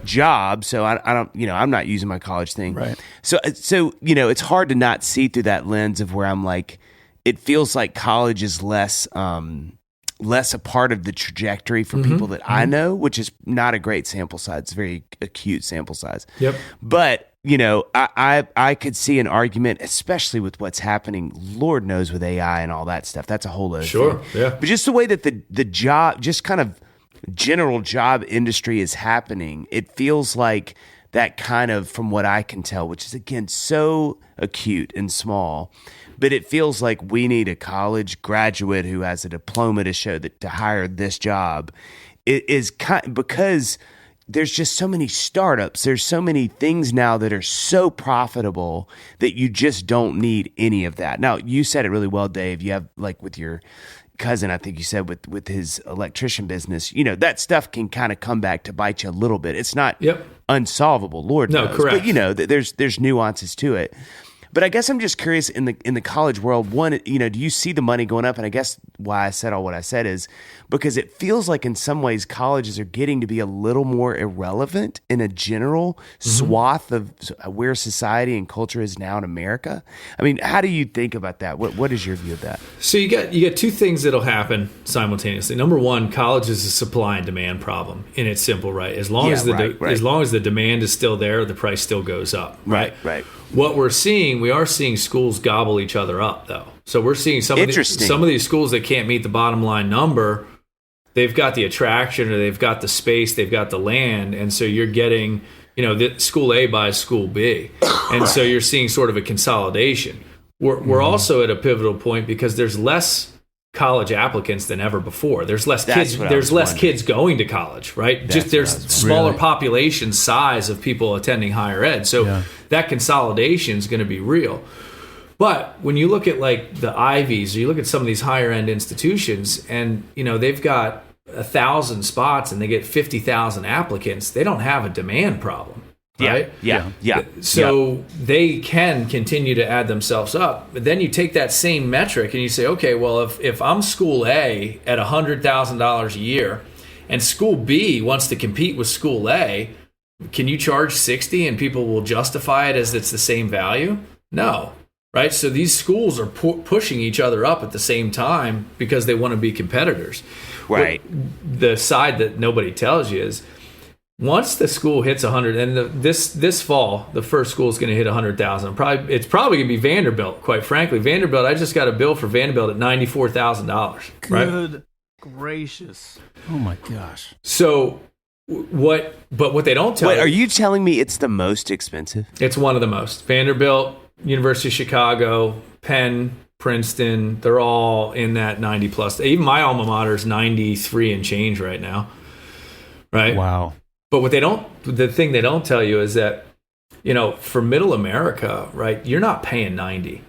job, so I don't, I'm not using my college thing. Right. So, it's hard to not see through that lens of where I'm like, it feels like college is less a part of the trajectory for people that I know, which is not a great sample size. It's a very acute sample size. Yep. But, I could see an argument, especially with what's happening, Lord knows, with AI and all that stuff. That's a whole other thing. Yeah. But just the way that the job, just kind of general job industry is happening, it feels like that kind of, from what I can tell, which is, again, so acute and small, but it feels like we need a college graduate who has a diploma to show that to hire this job. It is because there's just so many startups. There's so many things now that are so profitable that you just don't need any of that. Now, you said it really well, Dave. You have, like, with your cousin, I think you said with his electrician business, that stuff can kind of come back to bite you a little bit. It's not unsolvable, Lord knows. Correct. But there's nuances to it. But I guess I'm just curious in the college world, one, do you see the money going up? And I guess why I said all what I said is because it feels like in some ways colleges are getting to be a little more irrelevant in a general swath of where society and culture is now in America. I mean, how do you think about that? What is your view of that? So you got two things that'll happen simultaneously. Number one, college is a supply and demand problem, and it's simple, right? As long as the demand is still there, the price still goes up. Right. What we are seeing schools gobble each other up, though. So we're seeing some of these schools that can't meet the bottom line number. They've got the attraction, or they've got the space, they've got the land, and so you're getting, the school A buys school B, and so you're seeing sort of a consolidation. We're also at a pivotal point because there's less college applicants than ever before. There's less kids. There's less kids going to college, right? Just there's smaller population size of people attending higher ed. So that consolidation is going to be real. But when you look at like the Ivies, or you look at some of these higher end institutions, and they've got 1,000 spots and they get 50,000 applicants, they don't have a demand problem. Right? Yeah. So they can continue to add themselves up. But then you take that same metric and you say, okay, well, if I'm school A at $100,000 a year and school B wants to compete with school A, can you charge 60 and people will justify it as it's the same value? No. Right? So these schools are pushing each other up at the same time because they want to be competitors. Right. But the side that nobody tells you is, once the school hits 100, and this fall, the first school is going to hit 100,000. It's probably going to be Vanderbilt. Quite frankly, Vanderbilt. I just got a bill for Vanderbilt at $94,000. Good gracious! Oh my gosh! So what? But what they don't tell you. Are you telling me it's the most expensive? It's one of the most. Vanderbilt, University of Chicago, Penn, Princeton. They're all in that 90 plus. Even my alma mater is 93 and change right now. Right. Wow. But the thing they don't tell you is that, for middle America, right, you're not paying 90,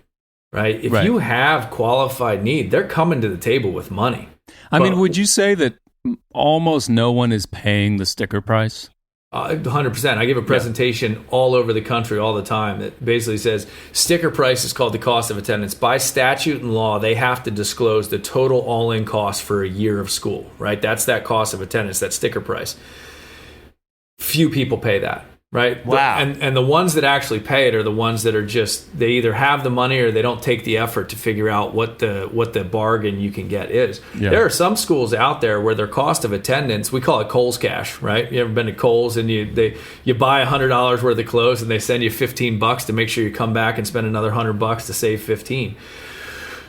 right? If you have qualified need, they're coming to the table with money. I mean, would you say that almost no one is paying the sticker price? 100%. I give a presentation all over the country all the time that basically says sticker price is called the cost of attendance. By statute and law, they have to disclose the total all-in cost for a year of school, right? That's that cost of attendance, that sticker price. Few people pay that, right? Wow. And the ones that actually pay it are the ones that are just, they either have the money or they don't take the effort to figure out what the bargain you can get is. Yeah. There are some schools out there where their cost of attendance, we call it Kohl's cash, right? You ever been to Kohl's and you buy $100 worth of clothes and they send you $15 to make sure you come back and spend another $100 to save 15.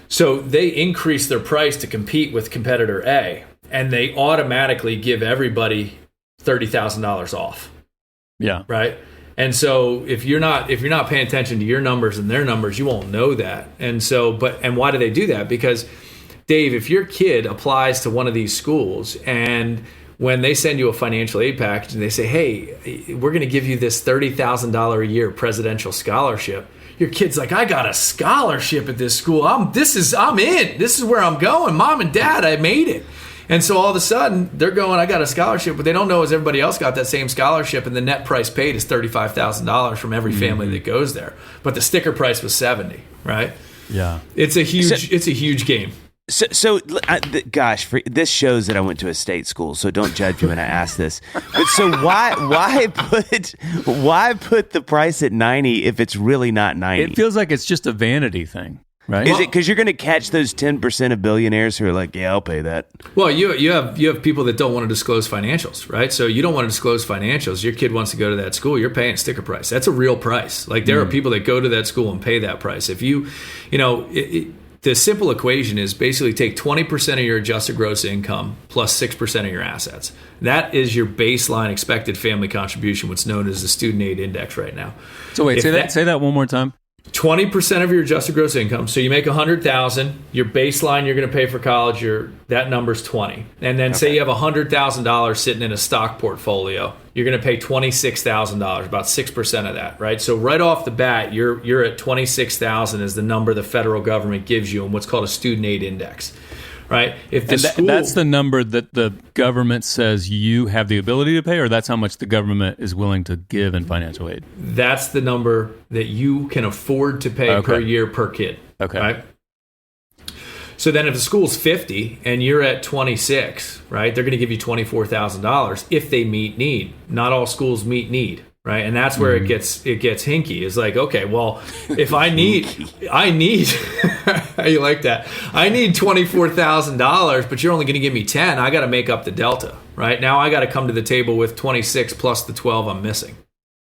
So they increase their price to compete with competitor A, and they automatically give everybody $30,000 off. Yeah. Right. And so if you're not paying attention to your numbers and their numbers, you won't know that. And so, and why do they do that? Because, Dave, if your kid applies to one of these schools and when they send you a financial aid package and they say, hey, we're going to give you this $30,000 a year presidential scholarship, your kid's like, I got a scholarship at this school. I'm in. This is where I'm going. Mom and Dad, I made it. And so all of a sudden, they're going, I got a scholarship, but they don't know as everybody else got that same scholarship, and the net price paid is $35,000 from every family that goes there. But the sticker price was $70, right? Yeah. It's a huge game. So gosh, this shows that I went to a state school, so don't judge me when I ask this. But so why put the price at 90 if it's really not 90? It feels like it's just a vanity thing. Right? Is it because you're going to catch those 10% of billionaires who are like, yeah, I'll pay that? Well, you have people that don't want to disclose financials, right? So you don't want to disclose financials. Your kid wants to go to that school. You're paying sticker price. That's a real price. Like there are people that go to that school and pay that price. If the simple equation is basically take 20% of your adjusted gross income plus 6% of your assets. That is your baseline expected family contribution, what's known as the student aid index right now. So wait, say that one more time. 20% of your adjusted gross income. So you make $100,000, your baseline you're going to pay for college, that number's 20. And then say you have $100,000 sitting in a stock portfolio, you're going to pay $26,000, about 6% of that, right? So right off the bat, you're at $26,000 is the number the federal government gives you in what's called a student aid index. Right. That's the number that the government says you have the ability to pay, or that's how much the government is willing to give in financial aid? That's the number that you can afford to pay per year per kid. Okay. Right. So then if the school's 50 and you're at 26, right, they're going to give you $24,000 if they meet need. Not all schools meet need. Right. And that's where it gets hinky. It's like, okay, well, if I need how you like that? I need $24,000, but you're only going to give me 10. I got to make up the delta. Right now, I got to come to the table with 26 plus the 12 I'm missing.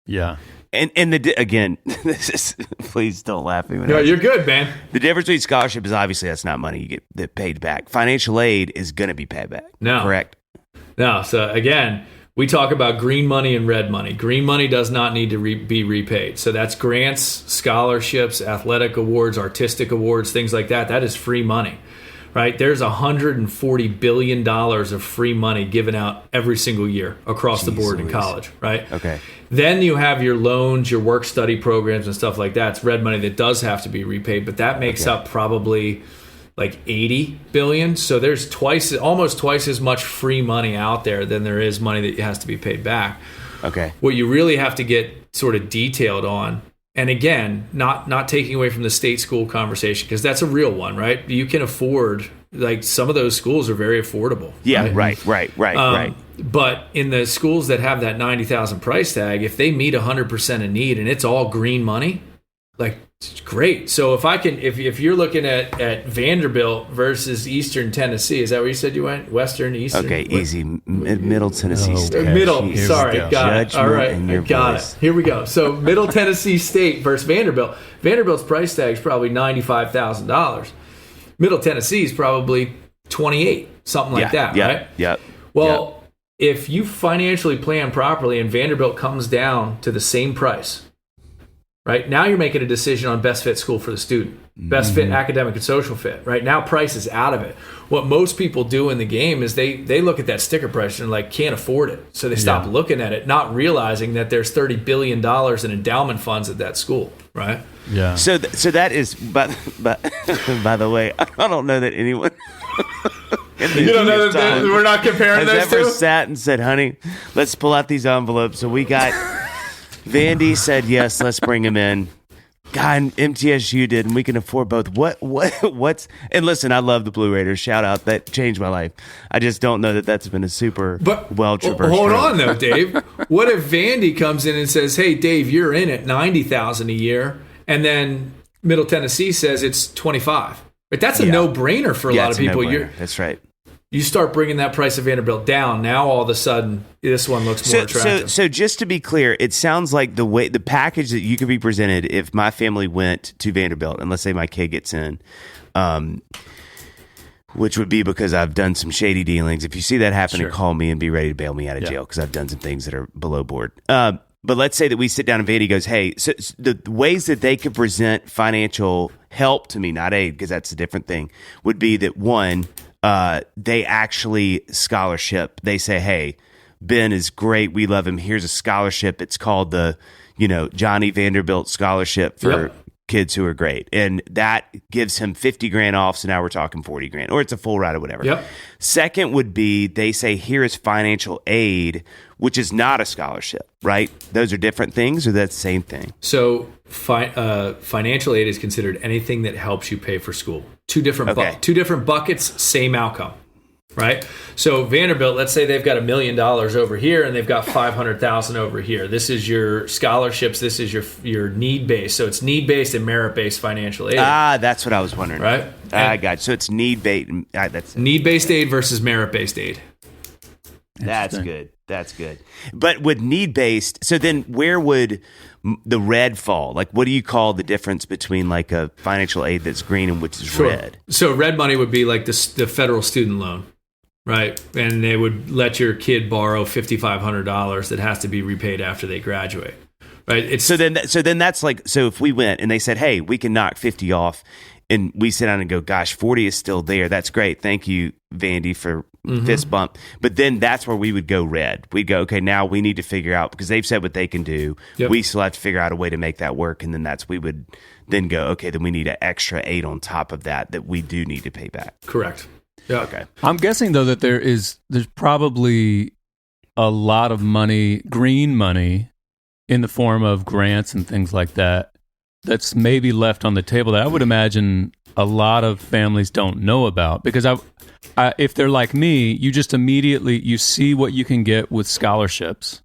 Yeah. And again, this is, please don't laugh at me. No, you're good, man. The difference between scholarship is obviously that's not money you get paid back. Financial aid is going to be paid back. No. Correct? No. So again, we talk about green money and red money. Green money does not need to be repaid. So that's grants, scholarships, athletic awards, artistic awards, things like that. That is free money, right? There's $140 billion of free money given out every single year across the board in college, right? Okay. Then you have your loans, your work study programs and stuff like that. It's red money that does have to be repaid, but that makes up probably like 80 billion. So there's almost twice as much free money out there than there is money that has to be paid back. Okay. What you really have to get sort of detailed on, and again, not taking away from the state school conversation, because that's a real one, right? You can afford, like, some of those schools are very affordable. Yeah, right. But in the schools that have that 90,000 price tag, if they meet 100% of need and it's all green money, like, it's great. So if you're looking at Vanderbilt versus Eastern Tennessee, is that where you said you went? Western, Eastern? Okay, easy. Middle Tennessee State. Middle, sorry, got it. All right, got it. Here we go. So Middle Tennessee State versus Vanderbilt. Vanderbilt's price tag is probably $95,000. Middle Tennessee is probably 28, something like that, right? Yep. Well, if you financially plan properly and Vanderbilt comes down to the same price, right? Now you're making a decision on best fit school for the student, best fit academic and social fit, right? Now price is out of it. What most people do in the game is they look at that sticker price and like can't afford it. So they stop looking at it, not realizing that there's $30 billion in endowment funds at that school, right? Yeah. So that is, but by the way, I don't know that anyone. You don't know that we're not comparing those has ever two? sat and said, honey, let's pull out these envelopes. So we got, Vandy said, yes, let's bring him in. God, MTSU did, and we can afford both. What's, and listen, I love the Blue Raiders. Shout out. That changed my life. I just don't know that that's been a super well-traversed hold road. on, though, Dave. What if Vandy comes in and says, hey, Dave, you're in at $90,000 a year, and then Middle Tennessee says it's 25. But that's a no-brainer for a lot of people. That's right. You start bringing that price of Vanderbilt down. Now all of a sudden, this one looks more attractive. So just to be clear, it sounds like the package that you could be presented if my family went to Vanderbilt, and let's say my kid gets in, which would be because I've done some shady dealings. If you see that happen, call me and be ready to bail me out of jail because I've done some things that are below board. But let's say that we sit down and Vandy goes, hey, so the ways that they could present financial help to me, not aid, because that's a different thing, would be that one, they actually scholarship. They say, hey, Ben is great. We love him. Here's a scholarship. It's called the, Johnny Vanderbilt Scholarship for kids who are great. And that gives him 50 grand off. So now we're talking 40 grand, or it's a full ride or whatever. Yep. Second would be, they say, here is financial aid, which is not a scholarship, right? Those are different things, or that's the same thing? So financial aid is considered anything that helps you pay for school. Two different buckets, same outcome, right? So Vanderbilt, let's say they've got $1 million over here and they've got 500,000 over here. This is your scholarships. This is your need based. So it's need based and merit based financial aid. That's what I was wondering. Right? I got it. So it's need based. That's need based aid versus merit based aid. That's good. That's good. But with need based, so then where would the red fall? Like, what do you call the difference between like a financial aid that's green and which is red? So red money would be like the federal student loan, right? And they would let your kid borrow $5,500 that has to be repaid after they graduate, right? So then that's like, so if we went and they said, hey, we can knock 50 off, and we sit down and go, gosh, 40 is still there. That's great. Thank you, Vandy, for fist bump. But then that's where we would go red. We'd go, okay, now we need to figure out, because they've said what they can do. Yep. We still have to figure out a way to make that work. And then we would then go, okay, then we need an extra 8 on top of that we do need to pay back. Correct. Yeah. Okay. I'm guessing, though, that there's probably a lot of money, green money, in the form of grants and things like that, that's maybe left on the table that I would imagine a lot of families don't know about. Because if they're like me, you just immediately, you see what you can get with scholarships.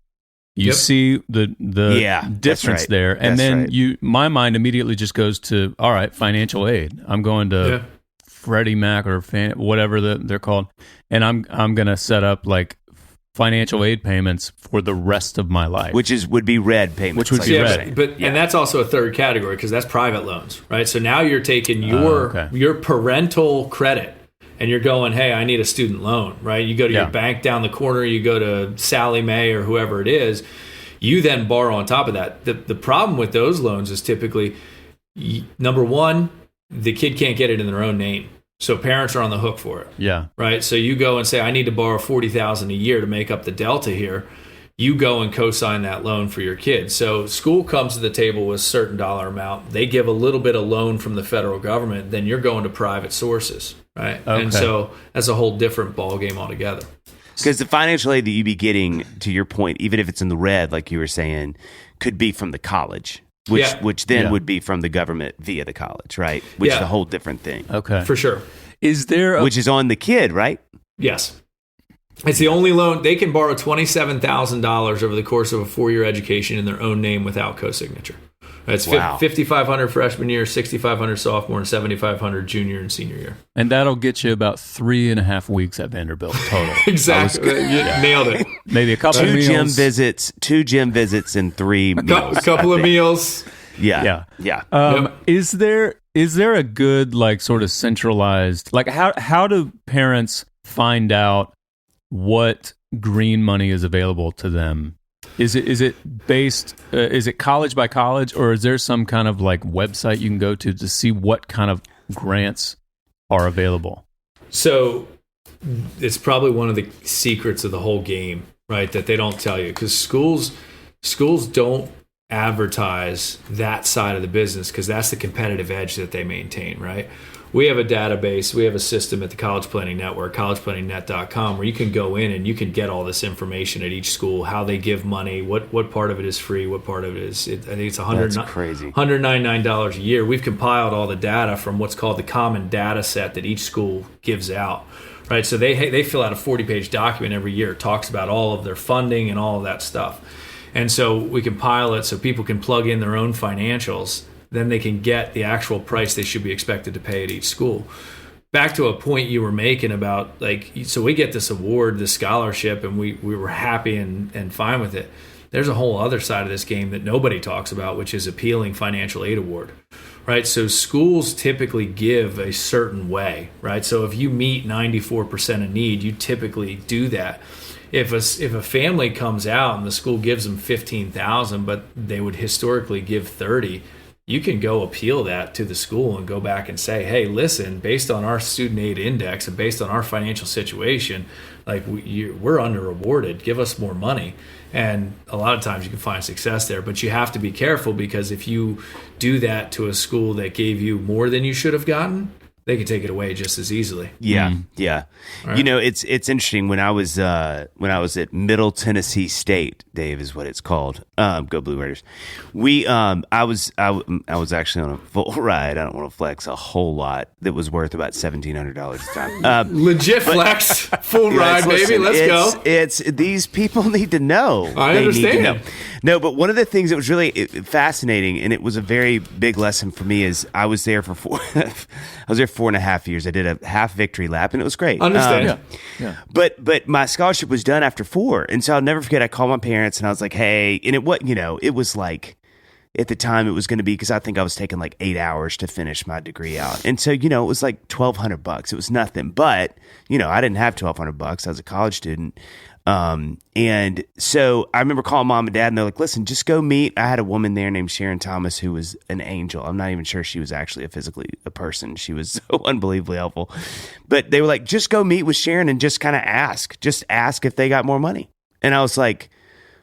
You see the difference there. And then my mind immediately just goes to, all right, financial aid. I'm going to Freddie Mac or whatever they're called. And I'm going to set up like financial aid payments for the rest of my life, would be red payments, and that's also a third category because that's private loans, right? So now you're taking your parental credit and you're going, hey, I need a student loan, right? You go to your bank down the corner, you go to Sally Mae or whoever it is, you then borrow on top of that. The problem with those loans is typically, number one, the kid can't get it in their own name. So parents are on the hook for it. Yeah. Right. So you go and say, I need to borrow $40,000 a year to make up the delta here. You go and co-sign that loan for your kids. So school comes to the table with a certain dollar amount. They give a little bit of loan from the federal government. Then you're going to private sources. Right. Okay. And so that's a whole different ballgame altogether. Because the financial aid that you'd be getting, to your point, even if it's in the red, like you were saying, could be from the college, which then would be from the government via the college, right? Which is a whole different thing. Okay. For sure. Is there which is on the kid, right? Yes. It's the only loan. They can borrow $27,000 over the course of a 4-year education in their own name without co-signature. It's $5,500 freshman year, $6,500 sophomore, and $7,500 junior and senior year. And that'll get you about 3.5 weeks at Vanderbilt total. Exactly. You nailed it. Maybe a couple of two meals. gym visits, and 3 meals. A couple of meals. Yeah. Is there a good, like, sort of centralized, like, how do parents find out what green money is available to them? Is it based? Is it college by college, or is there some kind of like website you can go to see what kind of grants are available? So it's probably one of the secrets of the whole game, right? That they don't tell you, because schools don't advertise that side of the business because that's the competitive edge that they maintain, right? We have a database, we have a system at the College Planning Network, collegeplanningnet.com, where you can go in and you can get all this information at each school, how they give money, what part of it is free, what part of it is, I think it's $199 a year. We've compiled all the data from what's called the common data set that each school gives out, right? So they fill out a 40-page document every year. It talks about all of their funding and all of that stuff. And so we compile it so people can plug in their own financials. Then they can get the actual price they should be expected to pay at each school. Back to a point you were making about, like, so we get this award, this scholarship, and we were happy and fine with it. There's a whole other side of this game that nobody talks about, which is appealing financial aid award, right? So schools typically give a certain way, right? So if you meet 94% of need, you typically do that. If a family comes out and the school gives them $15,000, but they would historically give $30,000, you can go appeal that to the school and go back and say, hey, listen, based on our student aid index and based on our financial situation, like we're under awarded, give us more money. And a lot of times you can find success there, but you have to be careful, because if you do that to a school that gave you more than you should have gotten, they can take it away just as easily. Yeah. Right. You know, it's interesting. When I was at Middle Tennessee State, Dave is what it's called. Go Blue Raiders. I was actually on a full ride. I don't want to flex a whole lot. That was worth about $1,700 a time. Legit flex, full ride, baby. Let's go. It's these people need to know. I understand. No, but one of the things that was really fascinating, and it was a very big lesson for me, is I was there for 4.5 years. I did a half victory lap, and it was great. Understand. Yeah. But my scholarship was done after 4, and so I'll never forget. I called my parents, and I was like, "Hey," and it was like, at the time it was going to be, because I think I was taking like 8 hours to finish my degree out, and so it was like $1,200. It was nothing, but I didn't have $1,200. I was a college student. And so I remember calling mom and dad, and they're like, listen, just go meet. I had a woman there named Sharon Thomas, who was an angel. I'm not even sure she was actually a person. She was so unbelievably helpful, but they were like, just go meet with Sharon and just kind of ask if they got more money. And I was like,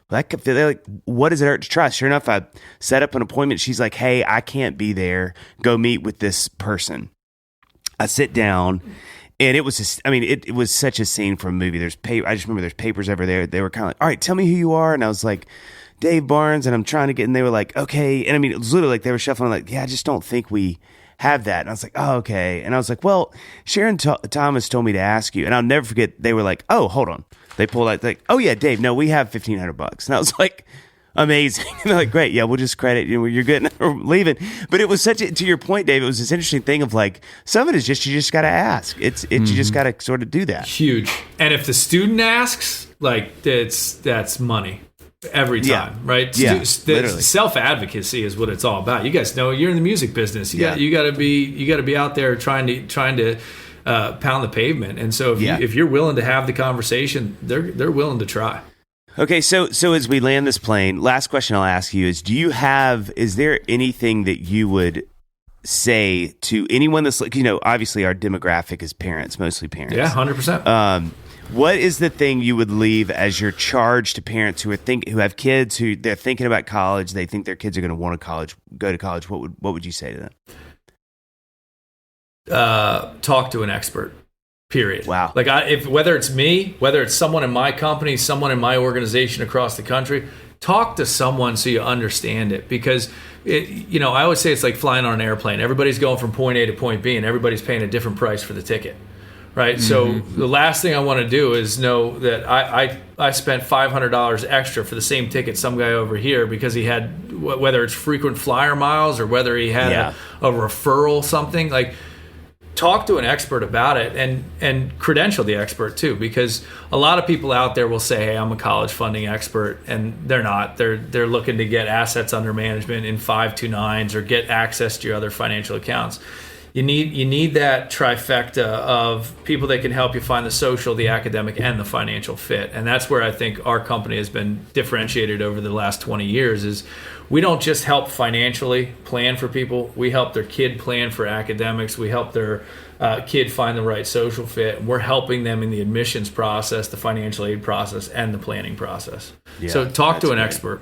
they're like, what does it hurt to try? Sure enough, I set up an appointment. She's like, hey, I can't be there. Go meet with this person. I sit down. And it was just, it was such a scene from a movie. I just remember there's papers over there. They were kind of like, all right, tell me who you are. And I was like, Dave Barnes, and I'm trying to get, and they were like, okay. And it was literally like they were shuffling, like, yeah, I just don't think we have that. And I was like, oh, okay. And I was like, well, Sharon Thomas told me to ask you. And I'll never forget, they were like, oh, hold on. They pulled out, like, oh yeah, Dave, no, we have $1,500. And I was like, amazing. And they're like, great, yeah, we'll just credit you. You're good. We're leaving. But it was to your point, Dave, it was this interesting thing of like, some of it is just, you just got to ask. You just got to sort of do that. Huge. And if the student asks, like, that's money every time, right? Yeah, literally. Self-advocacy is what it's all about. You guys know, you're in the music business. You got to be out there trying to pound the pavement. And so if you're willing to have the conversation, they're willing to try. Okay, so as we land this plane, last question I'll ask you is, is there anything that you would say to anyone that's like, obviously our demographic is parents, mostly parents. Yeah, 100%. What is the thing you would leave as your charge to parents who have kids who they're thinking about college? They think their kids are going to want to go to college. What would you say to them? Talk to an expert. Period. Wow. Like whether it's me, whether it's someone in my company, someone in my organization across the country, talk to someone so you understand it. Because I always say it's like flying on an airplane. Everybody's going from point A to point B, and everybody's paying a different price for the ticket. Right. Mm-hmm. So the last thing I want to do is know that I spent $500 extra for the same ticket some guy over here because he had, whether it's frequent flyer miles or whether he had a referral, something like. Talk to an expert about it and credential the expert too, because a lot of people out there will say, hey, I'm a college funding expert, and they're not. They're looking to get assets under management in 529s or get access to your other financial accounts. You need that trifecta of people that can help you find the social, the academic, and the financial fit. And that's where I think our company has been differentiated over the last 20 years is we don't just help financially plan for people. We help their kid plan for academics. We help their kid find the right social fit. And we're helping them in the admissions process, the financial aid process, and the planning process. Yeah, so talk to an expert.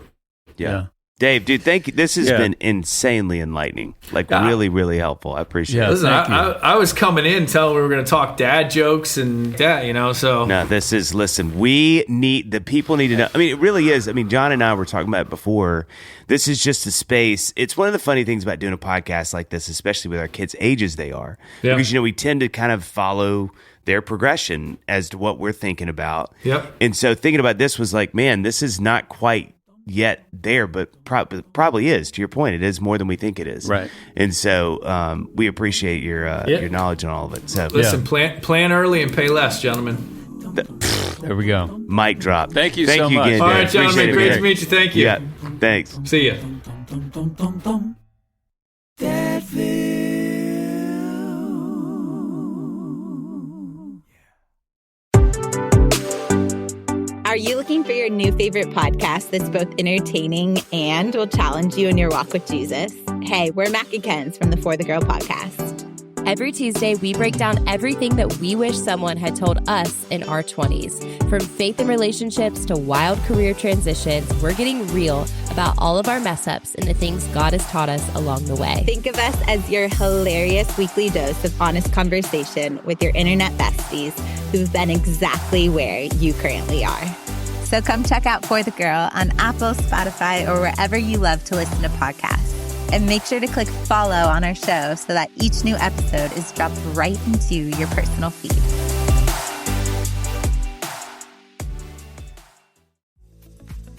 Yeah. Dave, dude, thank you. This has been insanely enlightening. Really, really helpful. I appreciate it. Listen, I was coming in telling we were going to talk dad jokes and that, so. No, the people need to know. I mean, it really is. I mean, John and I were talking about it before. This is just a space. It's one of the funny things about doing a podcast like this, especially with our kids' ages they are. Yeah. Because, we tend to kind of follow their progression as to what we're thinking about. Yep. And so thinking about this was like, man, this is not quite yet there, but probably is. To your point, it is more than we think it is. Right. And so we appreciate your knowledge on all of it. So listen, plan early and pay less, gentlemen. There we go. Mic drop. Thank you so much. Again, all right, gentlemen. Great to meet you. Thank you. Yeah. Thanks. See ya. Are you looking for your new favorite podcast that's both entertaining and will challenge you in your walk with Jesus? Hey, we're Mac and Ken's from the For the Girl podcast. Every Tuesday, we break down everything that we wish someone had told us in our 20s. From faith and relationships to wild career transitions, we're getting real about all of our mess-ups and the things God has taught us along the way. Think of us as your hilarious weekly dose of honest conversation with your internet besties who've been exactly where you currently are. So come check out For the Girl on Apple, Spotify, or wherever you love to listen to podcasts. And make sure to click follow on our show so that each new episode is dropped right into your personal feed.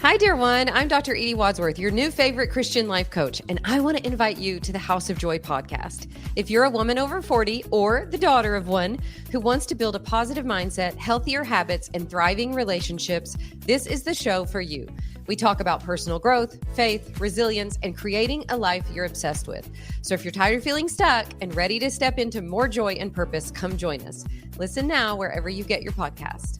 Hi, dear one. I'm Dr. Edie Wadsworth, your new favorite Christian life coach, and I want to invite you to the House of Joy podcast. If you're a woman over 40 or the daughter of one who wants to build a positive mindset, healthier habits, and thriving relationships, this is the show for you. We talk about personal growth, faith, resilience, and creating a life you're obsessed with. So if you're tired of feeling stuck and ready to step into more joy and purpose, come join us. Listen now wherever you get your podcast.